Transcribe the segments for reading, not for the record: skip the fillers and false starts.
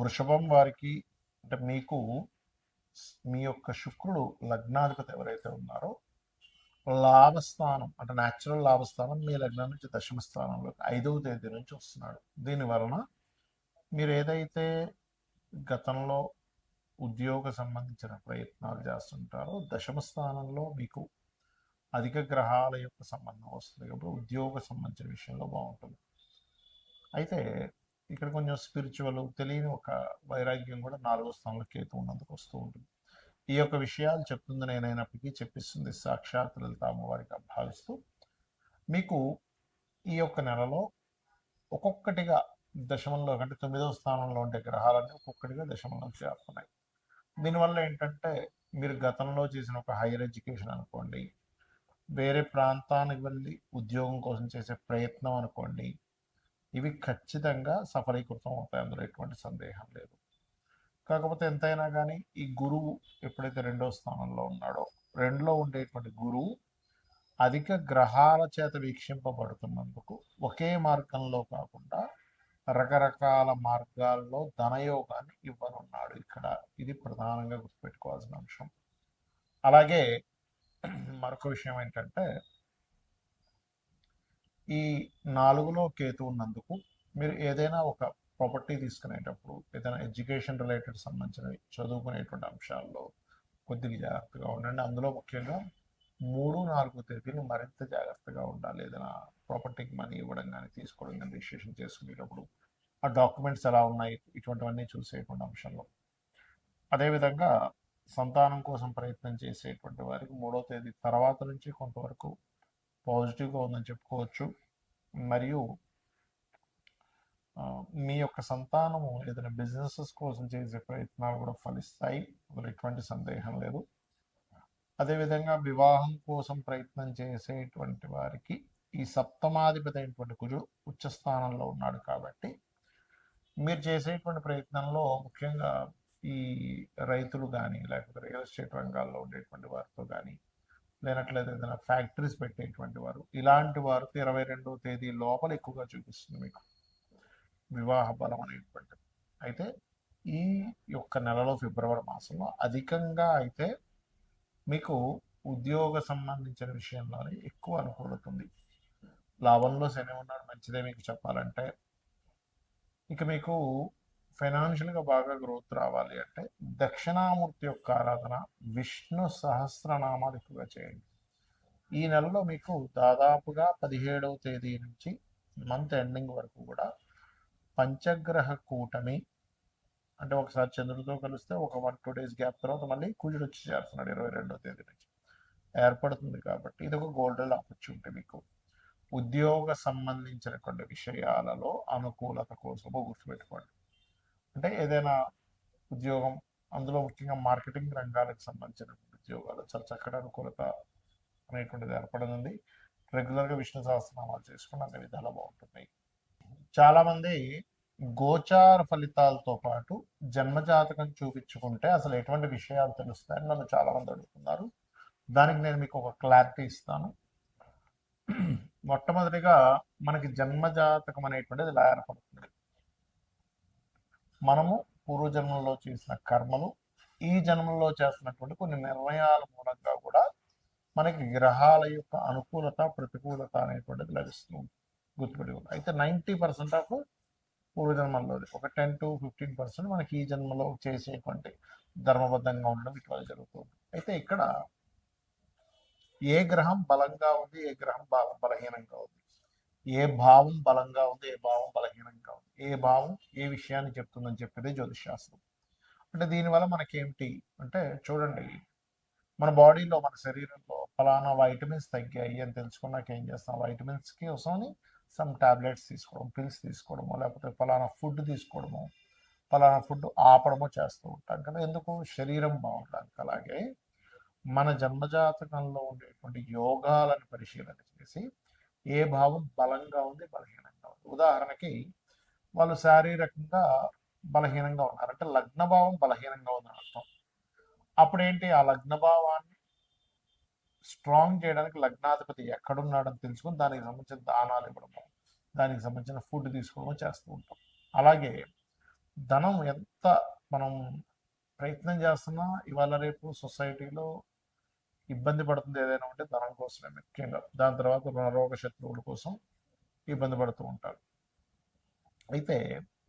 వృషభం వారికి అంటే మీకు మీ యొక్క శుక్రుడు లగ్నాధిపతి ఎవరైతే ఉన్నారో లాభస్థానం అంటే న్యాచురల్ లాభస్థానం మీ లగ్నం నుంచి దశమ స్థానంలో 5వ తేదీ నుంచి వస్తున్నాడు. దీని వలన మీరు ఏదైతే గతంలో ఉద్యోగ సంబంధించిన ప్రయత్నాలు చేస్తుంటారో దశమ స్థానంలో మీకు అధిక గ్రహాల యొక్క సంబంధం వస్తుంది కాబట్టి ఉద్యోగ సంబంధించిన విషయంలో బాగుంటుంది. అయితే ఇక్కడ కొంచెం స్పిరిచువల్ తెలియని ఒక వైరాగ్యం కూడా 4వ స్థానంలో కేతు ఉన్నందుకు వస్తూ ఉంటుంది. ఈ యొక్క విషయాలు చెప్తుంది నేనైనప్పటికీ చెప్పిస్తుంది సాక్షాత్ లలిత అమ్మవారిగా భావిస్తూ మీకు ఈ యొక్క నెలలో ఒక్కొక్కటిగా దశమంలో అంటే 9వ స్థానంలో ఉండే గ్రహాలన్నీ ఒక్కొక్కటిగా దశమంలో చేరుతున్నాయి. దీనివల్ల ఏంటంటే మీరు గతంలో చేసిన ఒక హైయర్ ఎడ్యుకేషన్ అనుకోండి, వేరే ప్రాంతానికి వెళ్ళి ఉద్యోగం కోసం చేసే ప్రయత్నం అనుకోండి, ఇవి ఖచ్చితంగా సఫలీకృతం అవుతాయి, అందులో ఎటువంటి సందేహం లేదు. కాకపోతే ఎంతైనా కానీ ఈ గురువు ఎప్పుడైతే 2వ స్థానంలో ఉన్నాడో, 2లో ఉండేటువంటి గురువు అధిక గ్రహాల చేత వీక్షింపబడుతున్నందుకు ఒకే మార్గంలో కాకుండా రకరకాల మార్గాల్లో ధనయోగాన్ని ఇవ్వనున్నాడు ఇక్కడ. ఇది ప్రధానంగా గుర్తుపెట్టుకోవాల్సిన అంశం. అలాగే మరొక విషయం ఏంటంటే ఈ 4లో కేతు ఉన్నందుకు మీరు ఏదైనా ఒక ప్రాపర్టీ తీసుకునేటప్పుడు ఏదైనా ఎడ్యుకేషన్ రిలేటెడ్ సంబంధించినవి చదువుకునేటువంటి అంశాల్లో కొద్దిగా జాగ్రత్తగా ఉండండి. అందులో ముఖ్యంగా 3, 4 తేదీలు మరింత జాగ్రత్తగా ఉండాలి. ఏదైనా ప్రాపర్టీకి మనీ ఇవ్వడం కానీ తీసుకోవడం కానీ రిజిస్ట్రేషన్ చేసుకునేటప్పుడు ఆ డాక్యుమెంట్స్ ఎలా ఉన్నాయి ఇటువంటివన్నీ చూసేటువంటి అంశంలో. అదేవిధంగా సంతానం కోసం ప్రయత్నం చేసేటువంటి వారికి 3వ తేదీ తర్వాత నుంచి కొంతవరకు పాజిటివ్గా ఉందని చెప్పుకోవచ్చు. మరియు మీ యొక్క సంతానము ఏదైనా బిజినెసెస్ కోసం చేసే ప్రయత్నాలు కూడా ఫలిస్తాయి, అందులో ఎటువంటి సందేహం లేదు. అదేవిధంగా వివాహం కోసం ప్రయత్నం చేసేటువంటి వారికి ఈ సప్తమాధిపతి అయినటువంటి కుజుడు ఉచ్చస్థానంలో ఉన్నాడు కాబట్టి మీరు చేసేటువంటి ప్రయత్నంలో ముఖ్యంగా ఈ రైతులు కానీ లేకపోతే రియల్ ఎస్టేట్ రంగాల్లో ఉండేటువంటి వారితో కానీ లేనట్లయితే ఏదైనా ఫ్యాక్టరీస్ పెట్టేటువంటి వారు ఇలాంటి వారికి 22వ తేదీ లోపల ఎక్కువగా చూపిస్తుంది మీకు వివాహ బలం అనేటువంటిది. అయితే ఈ యొక్క నెలలో ఫిబ్రవరి మాసంలో అధికంగా అయితే మీకు ఉద్యోగ సంబంధించిన విషయంలోనే ఎక్కువ అనుకూలత ఉంది. లాభంలో శని ఉన్నాడు, మంచిదే మీకు చెప్పాలంటే. ఇక మీకు ఫైనాన్షియల్గా బాగా గ్రోత్ రావాలి అంటే దక్షిణామూర్తి యొక్క ఆరాధన, విష్ణు సహస్రనామాలు ఎక్కువగా చేయండి. ఈ నెలలో మీకు దాదాపుగా 17వ తేదీ నుంచి మంత్ ఎండింగ్ వరకు కూడా పంచగ్రహ కూటమి అంటే ఒకసారి చంద్రుడితో కలిస్తే ఒక 1-2 డేస్ గ్యాప్ తర్వాత మళ్ళీ కుజుడు వచ్చి చేరుతున్నాడు 22వ తేదీ నుంచి ఏర్పడుతుంది. కాబట్టి ఇది ఒక గోల్డెన్ ఆపర్చునిటీ మీకు ఉద్యోగ సంబంధించినటువంటి విషయాలలో అనుకూలత కోసమో గుర్తుపెట్టుకోండి. అంటే ఏదైనా ఉద్యోగం, అందులో ముఖ్యంగా మార్కెటింగ్ రంగాలకు సంబంధించిన ఉద్యోగాలు చాలా చక్కటి అనుకూలత అనేటువంటిది ఏర్పడనుంది. రెగ్యులర్గా విష్ణు సహస్రనామాలు చేసుకుని అన్ని విధాలు బాగుంటున్నాయి. చాలామంది గోచార ఫలితాలతో పాటు జన్మజాతకం చూపించుకుంటే అసలు ఎటువంటి విషయాలు తెలుస్తాయని నన్ను చాలామంది అడుగుతున్నారు. దానికి నేను మీకు ఒక క్లారిటీ ఇస్తాను. మొట్టమొదటిగా మనకి జన్మజాతకం అనేటువంటిది ఎలా ఏర్పడుతుంది, మనము పూర్వజన్మలో చేసిన కర్మలు, ఈ జన్మలో చేస్తున్నటువంటి కొన్ని నిర్ణయాల మూలంగా కూడా మనకి గ్రహాల యొక్క అనుకూలత ప్రతికూలత అనేటువంటిది లభిస్తుంది, గుర్తుపెట్టుకోండి. అయితే 90% ఆఫ్ పూర్వజన్మల్లో ఒక 10-15% మనకి ఈ జన్మలో చేసేటువంటి ధర్మబద్ధంగా ఉండడం ఇట్లా జరుగుతుంది. అయితే ఇక్కడ ఏ గ్రహం బలంగా ఉంది, ఏ గ్రహం బలహీనంగా ఉంది, ఏ భావం బలంగా ఉంది, ఏ భావం బలహీనంగా ఉంది, ఏ భావం ఏ విషయాన్ని చెప్తుందని చెప్పేది జ్యోతిషాస్త్రం. అంటే దీనివల్ల మనకేమిటి అంటే చూడండి, మన బాడీలో మన శరీరంలో ఫలానా వైటమిన్స్ తగ్గాయి అని తెలుసుకున్నాక ఏం చేస్తాం, వైటమిన్స్కి వస్తామని సమ్ టాబ్లెట్స్ తీసుకోవడం, పిల్స్ తీసుకోవడము, లేకపోతే ఫలానా ఫుడ్ తీసుకోవడము, ఫలానా ఫుడ్ ఆపడము చేస్తూ ఉంటాం కదా, ఎందుకు శరీరం బాగుండడానికి. అలాగే మన జన్మజాతకంలో ఉండేటువంటి యోగాలను పరిశీలన చేసి ఏ భావం బలంగా ఉంది బలహీనంగా ఉంది. ఉదాహరణకి వాళ్ళు శారీరకంగా బలహీనంగా ఉన్నారు అంటే లగ్నభావం బలహీనంగా ఉందని అర్థం. అప్పుడేంటి, ఆ లగ్నభావాన్ని స్ట్రాంగ్ చేయడానికి లగ్నాధిపతి ఎక్కడున్నాడని తెలుసుకొని దానికి సంబంధించిన దానాలు ఇవ్వడము, దానికి సంబంధించిన ఫుడ్ తీసుకోవడము చేస్తూ ఉంటాం. అలాగే ధనం ఎంత మనం ప్రయత్నం చేస్తున్నా ఇవాళ రేపు సొసైటీలో ఇబ్బంది పడుతుంది ఏదైనా ఉంటే ధనం కోసమే ముఖ్యంగా. దాని తర్వాత రుణరోగ శత్రువుల కోసం ఇబ్బంది పడుతూ ఉంటారు. అయితే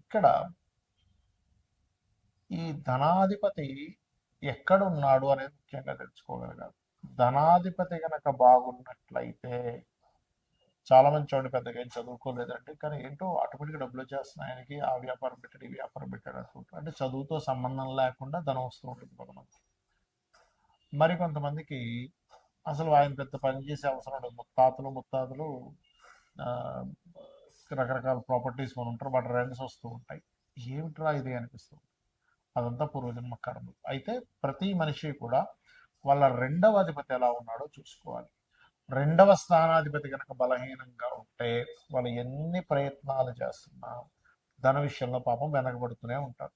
ఇక్కడ ఈ ధనాధిపతి ఎక్కడున్నాడు అనేది ముఖ్యంగా తెలుసుకోగలగాలి. ధనాధిపతి గనక బాగున్నట్లయితే చాలా మంది చూడండి పెద్దగా ఏం చదువుకోలేదండి, కానీ ఏంటో ఆటోమేటిక్గా డబ్బులు వచ్చేస్తున్నాయి ఆయనకి, ఆ వ్యాపారం పెట్టాడు ఈ వ్యాపారం పెట్టాడు అనుకుంటారు. అంటే చదువుతో సంబంధం లేకుండా ధనం వస్తూ ఉంటుంది కొంతమంది. మరి కొంతమందికి అసలు ఆయన పెద్ద పని చేసే అవసరం ఉండదు. ముత్తాతలు ఆ, రకరకాల ప్రాపర్టీస్ కొని ఉంటారు, వాటి రెంట్స్ వస్తూ ఉంటాయి. ఏమిట్రా ఇది అనిపిస్తుంది. అదంతా పూర్వజన్మ కర్మ. అయితే ప్రతి మనిషి కూడా వాళ్ళ రెండవ అధిపతి ఎలా ఉన్నాడో చూసుకోవాలి. రెండవ స్థానాధిపతి కనుక బలహీనంగా ఉంటే వాళ్ళు ఎన్ని ప్రయత్నాలు చేస్తున్నా ధన విషయంలో పాపం వెనకబడుతూనే ఉంటారు.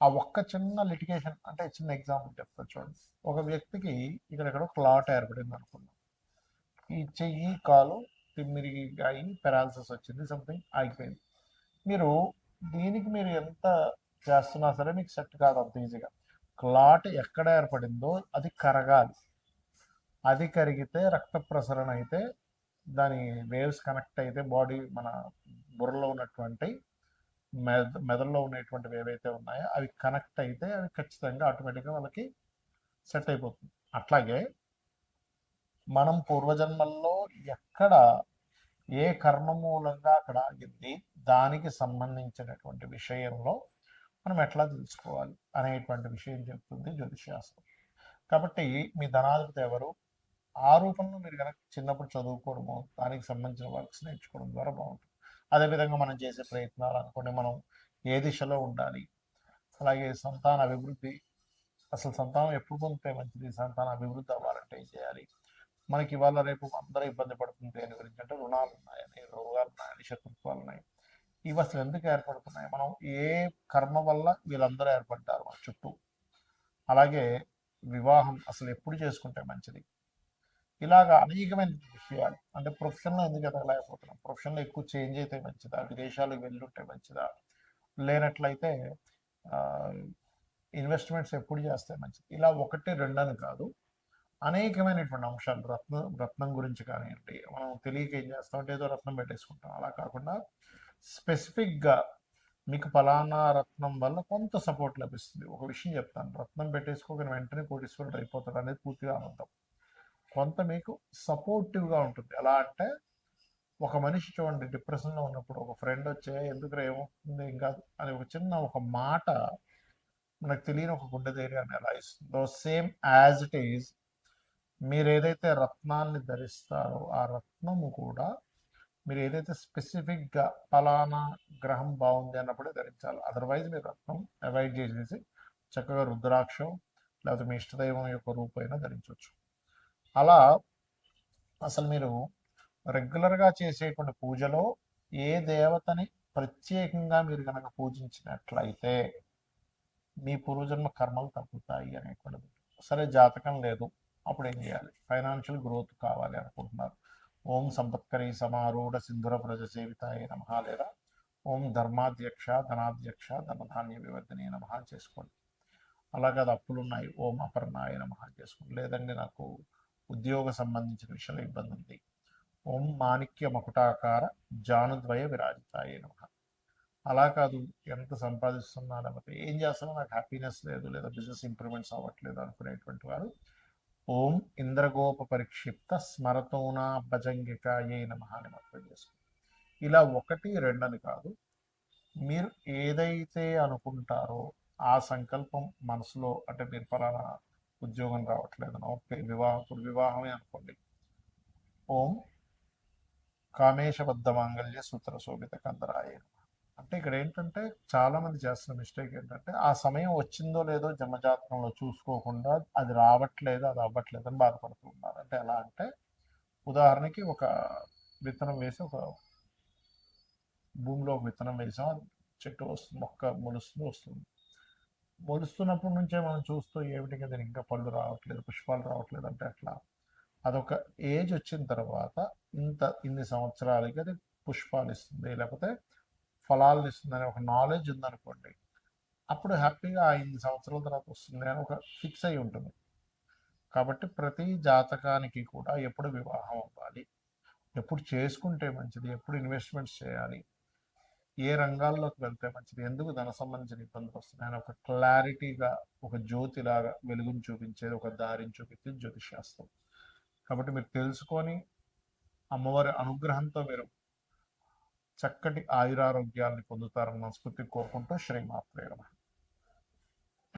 ఆ ఒక్క చిన్న లిటిగేషన్, అంటే చిన్న ఎగ్జాంపుల్ చెప్తా చూడండి. ఒక వ్యక్తికి ఎక్కడో క్లాట్ ఏర్పడింది అనుకున్నాం. ఈ చెయ్యి కాలు తిమ్మిరికి అయి పెరాలసిస్ వచ్చింది, సంథింగ్ ఆగిపోయింది. మీరు దీనికి మీరు ఎంత చేస్తున్నా సరే మీకు సెట్ కాదు అంత ఈజీగా. క్లాట్ ఎక్కడ ఏర్పడిందో అది కరగాలి. అది కరిగితే రక్త ప్రసరణ అయితే దాని వేవ్స్ కనెక్ట్ అయితే బాడీ మన బుర్రలో ఉన్నటువంటి మెదడులో ఉన్నటువంటివి ఏవైతే ఉన్నాయో అవి కనెక్ట్ అయితే అవి ఖచ్చితంగా ఆటోమేటిక్గా వాళ్ళకి సెట్ అయిపోతుంది. అట్లాగే మనం పూర్వజన్మల్లో ఎక్కడ ఏ కర్మ మూలంగా అక్కడ ఆగింది, దానికి సంబంధించినటువంటి విషయంలో మనం ఎట్లా తెలుసుకోవాలి అనేటువంటి విషయం చెప్తుంది జ్యోతిషాస్త్రం. కాబట్టి మీ ధనాధిపతి ఎవరు, ఆ రూపంలో మీరు కనుక చిన్నప్పుడు చదువుకోవడము, దానికి సంబంధించిన వర్క్స్ నేర్చుకోవడం ద్వారా బాగుంటుంది. అదేవిధంగా మనం చేసే ప్రయత్నాలు అనుకోండి, మనం ఏ దిశలో ఉండాలి, అలాగే సంతాన అభివృద్ధి, అసలు సంతానం ఎప్పుడు పొందితే మంచిది, సంతాన అభివృద్ధి అవ్వాలంటే ఏం చేయాలి, మనకి ఇవాళ రేపు అందరూ ఇబ్బంది పడుతుంది దేని గురించి అంటే రుణాలు ఉన్నాయని, రోగాలు ఉన్నాయని, శత్రుత్వాలు ఉన్నాయి. ఇవి అసలు ఎందుకు ఏర్పడుతున్నాయి, మనం ఏ కర్మ వల్ల వీళ్ళందరూ ఏర్పడ్డారు మన చుట్టూ, అలాగే వివాహం అసలు ఎప్పుడు చేసుకుంటే మంచిది, ఇలాగా అనేకమైన విషయాలు. అంటే ప్రొఫెషన్లో ఎందుకు ఎదగలేకపోతున్నాం, ప్రొఫెషన్లో ఎక్కువ చేంజ్ అయితే మంచిదా, విదేశాలకు వెళ్ళుంటే మంచిదా, లేనట్లయితే ఇన్వెస్ట్మెంట్స్ ఎప్పుడు చేస్తే మంచిది, ఇలా ఒకటి రెండని కాదు, అనేకమైనటువంటి అంశాలు. రత్నం గురించి కానివ్వండి, మనం తెలియక ఏం చేస్తామంటే ఏదో రత్నం పెట్టేసుకుంటాం. అలా కాకుండా స్పెసిఫిక్గా మీకు ఫలానా రత్నం వల్ల కొంత సపోర్ట్ లభిస్తుంది. ఒక విషయం చెప్తాను, రత్నం పెట్టేసుకోగానే వెంటనే కోటీశ్వరుడు అయిపోతాడు అనేది పూర్తిగా అబద్ధం. కొంత మీకు సపోర్టివ్గా ఉంటుంది. ఎలా అంటే ఒక మనిషి చూడండి డిప్రెషన్లో ఉన్నప్పుడు ఒక ఫ్రెండ్ వచ్చే ఎందుకు ఏమవుతుంది ఏం కాదు అని ఒక చిన్న ఒక మాట మనకు తెలియని ఒక గుండె ధైర్యాన్ని ఎలా ఇస్తుందో, సేమ్ యాజ్ ఇట్ ఈజ్ మీరు ఏదైతే రత్నాన్ని ధరిస్తారో ఆ రత్నము కూడా మీరు ఏదైతే స్పెసిఫిక్గా ఫలానా గ్రహం బాగుంది అన్నప్పుడే ధరించాలి. అదర్వైజ్ మీరు రత్నం అవాయిడ్ చేసేసి చక్కగా రుద్రాక్షం లేకపోతే మీ ఇష్టదైవం యొక్క రూపైనా ధరించవచ్చు. అలా అసలు మీరు రెగ్యులర్గా చేసేటువంటి పూజలో ఏ దేవతని ప్రత్యేకంగా మీరు కనుక పూజించినట్లయితే మీ పూర్వజన్మ కర్మలు తగ్గుతాయి అనేటువంటిది. సరే జాతకం లేదు, అప్పుడు ఏం చేయాలి, ఫైనాన్షియల్ గ్రోత్ కావాలి అనుకుంటున్నారు, ఓం సంపత్కరీ సమారూఢ సింధుర ప్రజ సేవితాయ నమః, లేదా ఓం ధర్మాధ్యక్ష ధనాధ్యక్ష ధనధాన్య వివర్ధనే నమః చేసుకోండి. అలాగే అది అప్పులు ఉన్నాయి, ఓం అపర్ణాయ నమః చేసుకోండి. లేదండి నాకు ఉద్యోగ సంబంధించిన విషయంలో ఇబ్బంది ఉంది, ఓం మాణిక్య మకుటాకార జానుద్వయ విరాజితాయ నమః. అలా కాదు, ఎంత సంపాదిస్తున్నా లేకపోతే ఏం చేస్తున్నా నాకు హ్యాపీనెస్ లేదు, లేదా బిజినెస్ ఇంప్రూవ్మెంట్స్ అవ్వట్లేదు అనుకునేటువంటి వారు ఓం ఇంద్రగోప పరిక్షిప్త స్మరతోనా భజంగికాయే నమః అని మంత్రం చేసుకోండి. ఇలా ఒకటి రెండని కాదు, మీరు ఏదైతే అనుకుంటారో ఆ సంకల్పం మనసులో, అంటే మీరు పలానా ఉద్యోగం రావట్లేదు, ఓకే వివాహమే అనుకోండి, ఓం కామేశబద్ధ మాంగళ్య సూత్ర శోభిత కందరాయ. అంటే ఇక్కడ ఏంటంటే చాలా మంది చేస్తున్న మిస్టేక్ ఏంటంటే ఆ సమయం వచ్చిందో లేదో జన్మజాతకంలో చూసుకోకుండా అది రావట్లేదు అది అవ్వట్లేదు అని బాధపడుతూ ఉన్నారు. అంటే ఎలా అంటే ఉదాహరణకి ఒక విత్తనం వేసి ఒక భూమిలో ఒక విత్తనం వేసాం, అది చెట్టు వస్తుంది, మొక్క మొలుస్తుంది వస్తుంది. మొలుస్తున్నప్పటి నుంచే మనం చూస్తూ ఏమిటి కదా ఇంకా పళ్ళు రావట్లేదు పుష్పాలు రావట్లేదు అంటే అట్లా. అదొక ఏజ్ వచ్చిన తర్వాత ఇన్ని సంవత్సరాలకి అది పుష్పాలు ఇస్తుంది, లేకపోతే ఫలాలను ఇస్తుందని ఒక నాలెడ్జ్ ఉందనుకోండి, అప్పుడు హ్యాపీగా ఆ 8 సంవత్సరాల తర్వాత వస్తుంది అని ఒక ఫిక్స్ అయి ఉంటుంది. కాబట్టి ప్రతి జాతకానికి కూడా ఎప్పుడు వివాహం అవ్వాలి, ఎప్పుడు చేసుకుంటే మంచిది, ఎప్పుడు ఇన్వెస్ట్మెంట్స్ చేయాలి, ఏ రంగాల్లోకి వెళ్తే మంచిది, ఎందుకు ధన సంబంధించిన ఇబ్బందులు వస్తున్నాయి అని ఒక క్లారిటీగా ఒక జ్యోతిలాగా వెలుగుని చూపించేది, ఒక దారిని చూపించేది జ్యోతిషాస్త్రం. కాబట్టి మీరు తెలుసుకొని అమ్మవారి అనుగ్రహంతో మీరు చక్కటి ఆయురారోగ్యాన్ని పొందుతారని మనస్ఫూర్తి కోరుకుంటూ శ్రీమాత్రే నమః.